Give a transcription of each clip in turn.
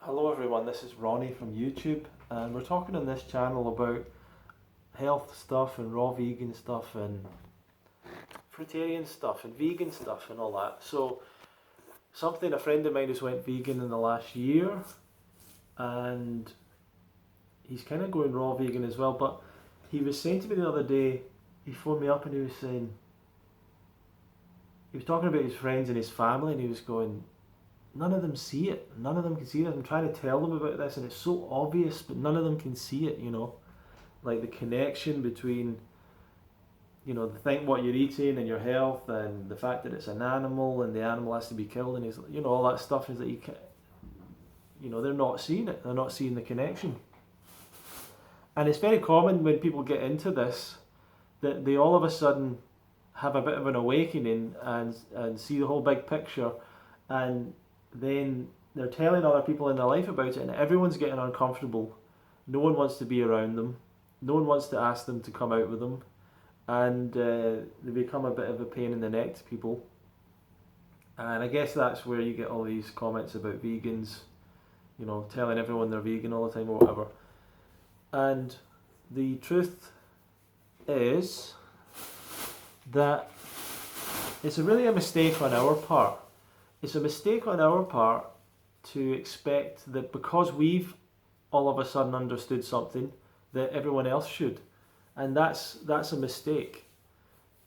Hello everyone, this is Ronnie from YouTube, and we're talking on this channel about health stuff and raw vegan stuff and fruitarian stuff and vegan stuff and all that. So a friend of mine has went vegan in the last year, and he's kind of going raw vegan as well, but he was saying to me the other day, he phoned me up and he was talking about his friends and his family, and he was going, none of them see it. None of them can see it. I'm trying to tell them about this, and it's so obvious, but none of them can see it. Like the connection between, the thing what you're eating and your health, and the fact that it's an animal and the animal has to be killed, and all that stuff is that you can, they're not seeing it. They're not seeing the connection, and it's very common when people get into this that they all of a sudden have a bit of an awakening and see the whole big picture, and then they're telling other people in their life about it, and everyone's getting uncomfortable. No one wants to be around them. No one wants to ask them to come out with them, and they become a bit of a pain in the neck to people. And I guess that's where you get all these comments about vegans, telling everyone they're vegan all the time or whatever. And the truth is that it's really a mistake on our part. It's a mistake on our part to expect that because we've all of a sudden understood something that everyone else should, and that's a mistake.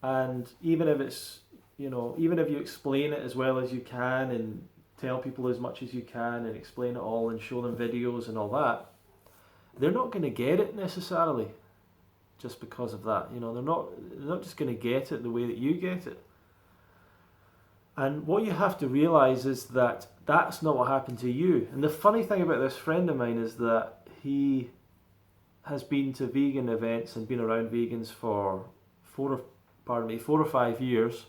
And even if it's even if you explain it as well as you can and tell people as much as you can and explain it all and show them videos and all that, they're not going to get it necessarily just because of that. They're not just going to get it the way that you get it. And what you have to realise is that that's not what happened to you. And the funny thing about this friend of mine is that he has been to vegan events and been around vegans for 4 or 5 years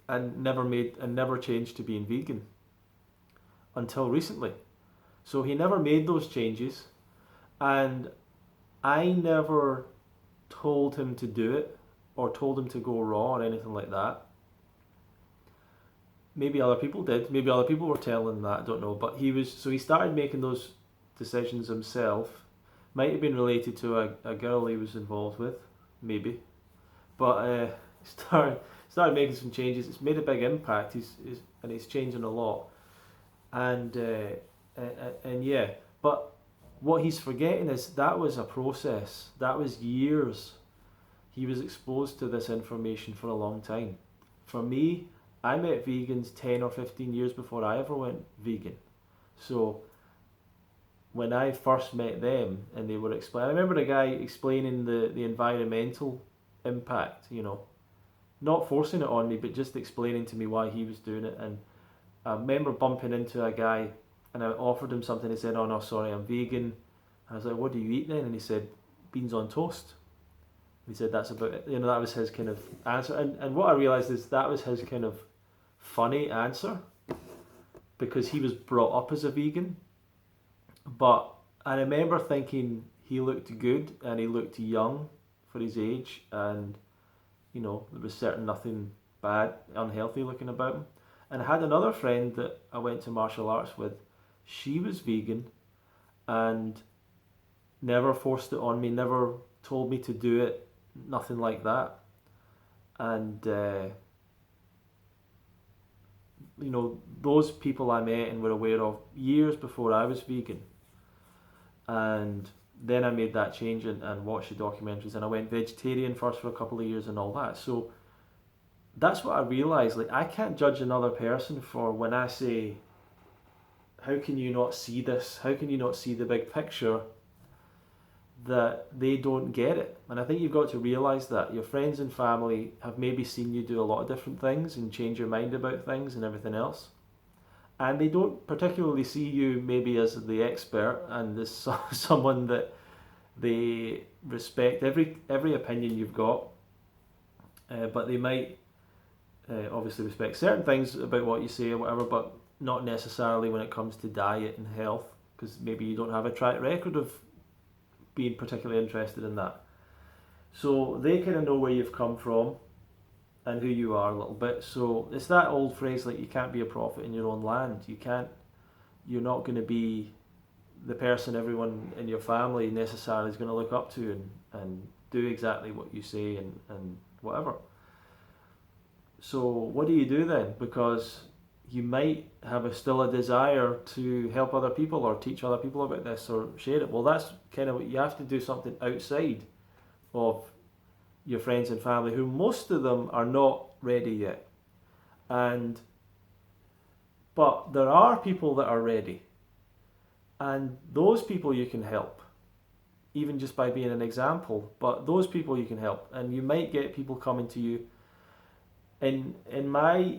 and never changed to being vegan until recently. So he never made those changes, and I never told him to do it or told him to go raw or anything like that. Maybe other people did. Maybe other people were telling him that. I don't know. But he started making those decisions himself. Might have been related to a girl he was involved with, maybe. But started making some changes. It's made a big impact. He's changing a lot. And yeah. But what he's forgetting is that was a process. That was years. He was exposed to this information for a long time. For me, I met vegans 10 or 15 years before I ever went vegan. So when I first met them and they were explaining, I remember a guy explaining the environmental impact, not forcing it on me, but just explaining to me why he was doing it. And I remember bumping into a guy and I offered him something. He said, "Oh no, sorry, I'm vegan." I was like, "What do you eat then?" And he said, "Beans on toast." He said that's about it. That was his kind of answer. And what I realised is that was his kind of funny answer, because he was brought up as a vegan. But I remember thinking he looked good and he looked young for his age, and there was certainly nothing bad, unhealthy looking about him. And I had another friend that I went to martial arts with. She was vegan and never forced it on me, never told me to do it, nothing like that. And those people I met and were aware of years before I was vegan. And then I made that change and watched the documentaries, and I went vegetarian first for a couple of years and all that. So that's what I realised. Like, I can't judge another person for when I say, how can you not see this? How can you not see the big picture? That they don't get it. And I think you've got to realise that your friends and family have maybe seen you do a lot of different things and change your mind about things and everything else, and they don't particularly see you maybe as the expert and this someone that they respect every opinion you've got, but they might obviously respect certain things about what you say or whatever, but not necessarily when it comes to diet and health, because maybe you don't have a track record of being particularly interested in that. So they kind of know where you've come from and who you are a little bit. So it's that old phrase, like, you can't be a prophet in your own land. You you're not going to be the person everyone in your family necessarily is going to look up to and do exactly what you say and whatever. So what do you do then? Because you might have still a desire to help other people or teach other people about this or share it. Well, that's kind of what you have to do, something outside of your friends and family, who most of them are not ready yet. But there are people that are ready, and those people you can help, even just by being an example. But those people you can help, and you might get people coming to you. In my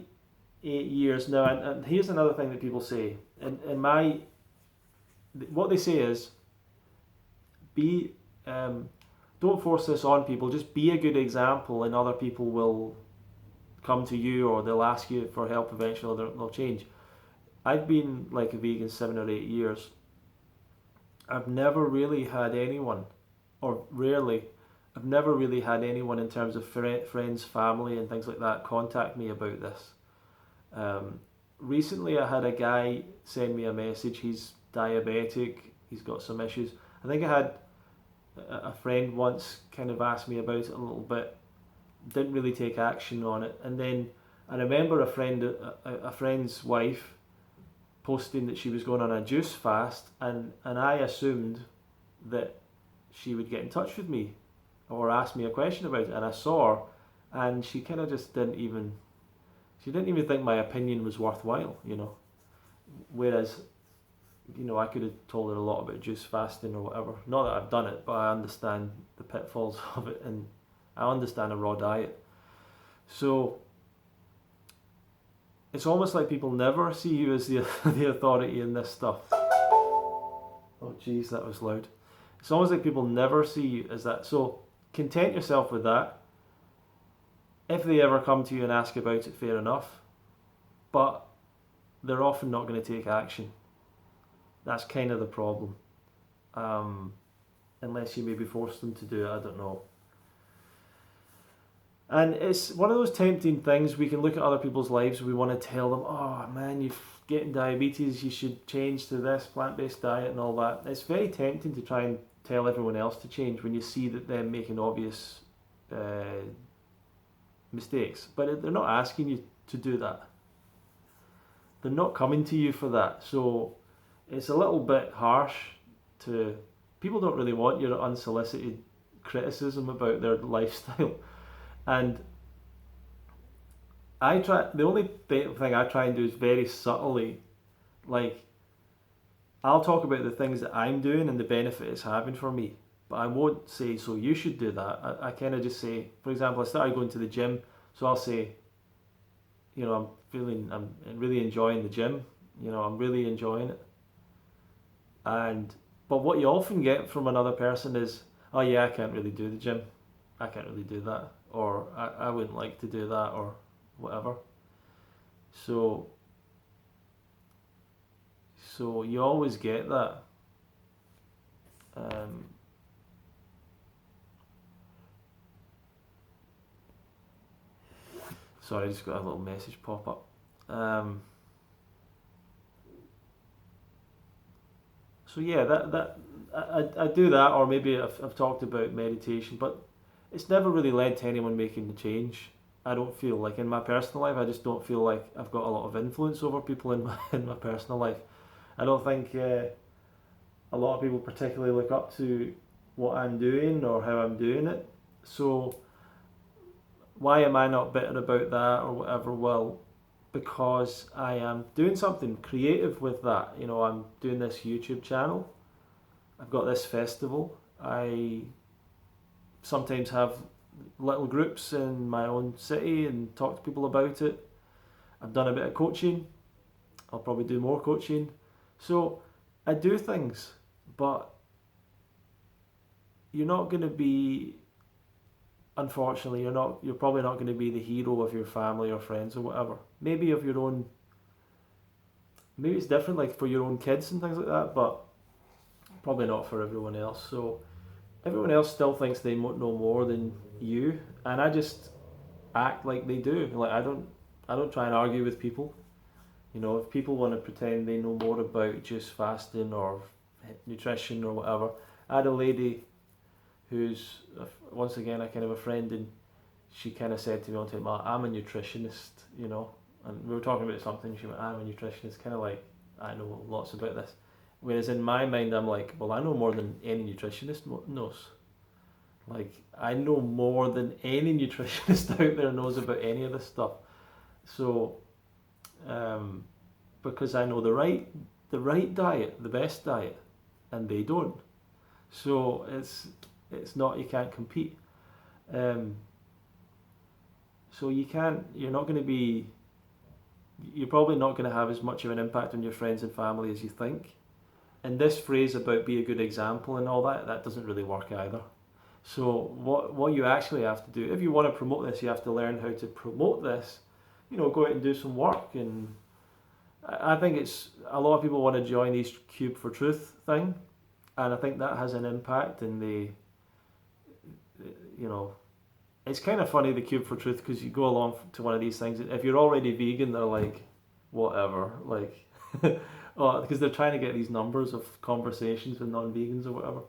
8 years now, and here's another thing that people say. What they say is, be don't force this on people. Just be a good example, and other people will come to you, or they'll ask you for help eventually. Or they'll change. I've been like a vegan 7 or 8 years. I've never really had anyone, or rarely, I've never really had anyone in terms of friends, family, and things like that contact me about this. Recently, I had a guy send me a message. He's diabetic. He's got some issues. I think I had a friend once kind of asked me about it a little bit. Didn't really take action on it. And then I remember a friend's wife posting that she was going on a juice fast, and I assumed that she would get in touch with me or ask me a question about it. And I saw her, and she kind of just didn't even think my opinion was worthwhile, you know. Whereas, you know, I could have told her a lot about juice fasting or whatever. Not that I've done it, but I understand the pitfalls of it, and I understand a raw diet. So it's almost like people never see you as the authority in this stuff. Oh jeez, that was loud. It's almost like people never see you as that. So content yourself with that. If they ever come to you and ask about it, fair enough. But they're often not going to take action. That's kind of the problem. Unless you maybe force them to do it, I don't know. And it's one of those tempting things. We can look at other people's lives. We want to tell them, oh man, you're getting diabetes, you should change to this plant-based diet and all that. It's very tempting to try and tell everyone else to change when you see that they're making obvious mistakes. But they're not asking you to do that. They're not coming to you for that. So it's a little bit harsh to... People don't really want your unsolicited criticism about their lifestyle. And the only thing I try and do is very subtly, like, I'll talk about the things that I'm doing and the benefit it's having for me, but I won't say, so you should do that. I kind of just say, for example, I started going to the gym, so I'll say, you know, I'm really enjoying the gym, you know, I'm really enjoying it. But what you often get from another person is, oh yeah, I can't really do the gym. I can't really do that. Or I wouldn't like to do that, or whatever. So you always get that. Sorry, I just got a little message pop up. So yeah, I do that, or maybe I've talked about meditation, but it's never really led to anyone making the change. I don't feel like in my personal life. I just don't feel like I've got a lot of influence over people in my personal life. I don't think a lot of people particularly look up to what I'm doing or how I'm doing it. So why am I not bitter about that or whatever? Well, because I am doing something creative with that. You know, I'm doing this YouTube channel. I've got this festival. I sometimes have little groups in my own city and talk to people about it. I've done a bit of coaching. I'll probably do more coaching. So I do things, but you're not going to be, unfortunately, you're probably not going to be the hero of your family or friends or whatever. Maybe of your own, maybe it's different, like for your own kids and things like that, but probably not for everyone else. So everyone else still thinks they know more than you, and I just act like they do. Like I don't try and argue with people. You know, if people want to pretend they know more about juice fasting or nutrition or whatever, I had a lady who's once again a kind of a friend, and she kind of said to me one time, "I'm a nutritionist," you know, and we were talking about something. She went, "I'm a nutritionist," kind of like I know lots about this. Whereas in my mind, I'm like, well, I know more than any nutritionist knows. Like, I know more than any nutritionist out there knows about any of this stuff. So, um, because I know the right diet, the best diet, and they don't. So it's not, you can't compete. Um, so you're not going to be, you're probably not going to have as much of an impact on your friends and family as you think. And this phrase about be a good example and all that, that doesn't really work either. So what you actually have to do, if you want to promote this, you have to learn how to promote this. You know, go out and do some work. And I think it's a lot of people want to join these Cube for Truth thing, and I think that has an impact. And you know, it's kind of funny, the Cube for Truth, because you go along to one of these things. If you're already vegan, they're like, whatever, like, oh, because they're trying to get these numbers of conversations with non-vegans or whatever.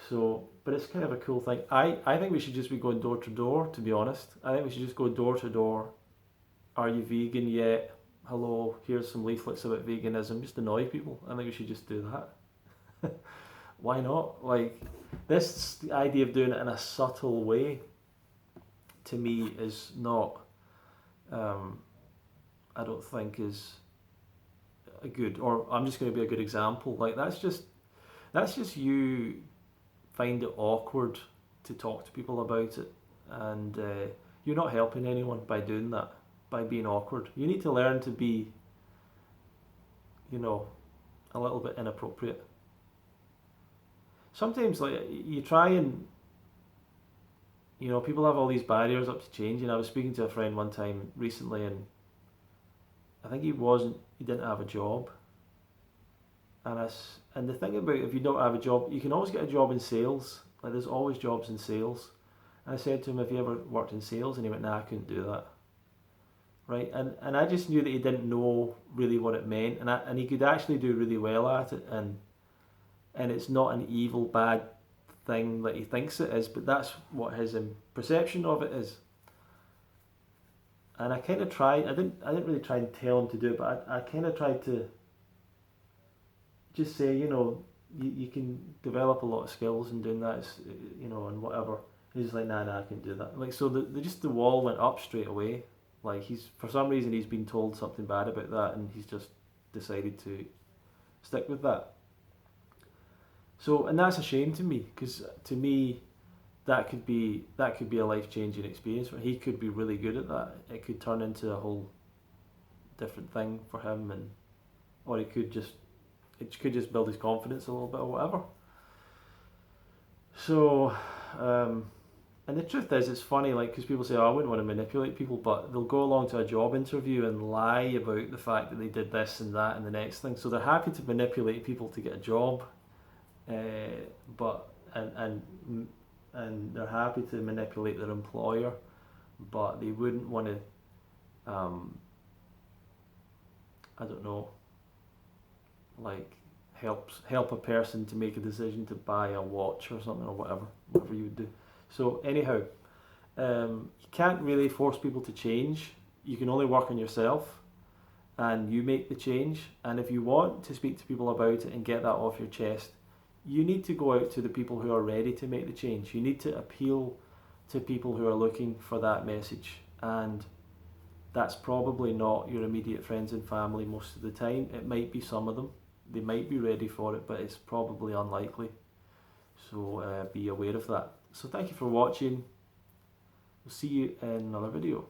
So, but it's kind of a cool thing. I think we should just be going door to door, to be honest. I think we should just go door to door. Are you vegan yet? Hello, here's some leaflets about veganism. Just annoy people. I think we should just do that. Why not? Like, this idea of doing it in a subtle way, to me, is not, I don't think is a good, or I'm just going to be a good example. Like, that's just you find it awkward to talk to people about it, and you're not helping anyone by doing that, by being awkward. You need to learn to be, you know, a little bit inappropriate. Sometimes, like, you try and, you know, people have all these barriers up to change. And I was speaking to a friend one time recently, and I think he didn't have a job. And the thing about, if you don't have a job, you can always get a job in sales. Like, there's always jobs in sales. And I said to him, "Have you ever worked in sales?" And he went, "Nah, I couldn't do that." Right? And I just knew that he didn't know really what it meant, and he could actually do really well at it, and it's not an evil, bad thing that he thinks it is, but that's what his perception of it is. And I kind of tried. I didn't really try and tell him to do it, but I kind of tried to just say, you know, you can develop a lot of skills in doing that, you know, and whatever. He's like, nah, I can do that. Like, so the wall went up straight away. Like, for some reason he's been told something bad about that, and he's just decided to stick with that. So, and that's a shame to me, because to me, that could be a life changing experience. Where he could be really good at that. It could turn into a whole different thing for him, and or it could just build his confidence a little bit or whatever. So, and the truth is, it's funny, like, because people say, "Oh, I wouldn't want to manipulate people," but they'll go along to a job interview and lie about the fact that they did this and that and the next thing. So they're happy to manipulate people to get a job, but and they're happy to manipulate their employer, but they wouldn't want to, I don't know, like, help a person to make a decision to buy a watch or something, or whatever you would do. So anyhow, you can't really force people to change. You can only work on yourself, and you make the change. And if you want to speak to people about it and get that off your chest, you need to go out to the people who are ready to make the change. You need to appeal to people who are looking for that message, and that's probably not your immediate friends and family most of the time. It might be some of them. They might be ready for it, but it's probably unlikely. So be aware of that. So thank you for watching. We'll see you in another video.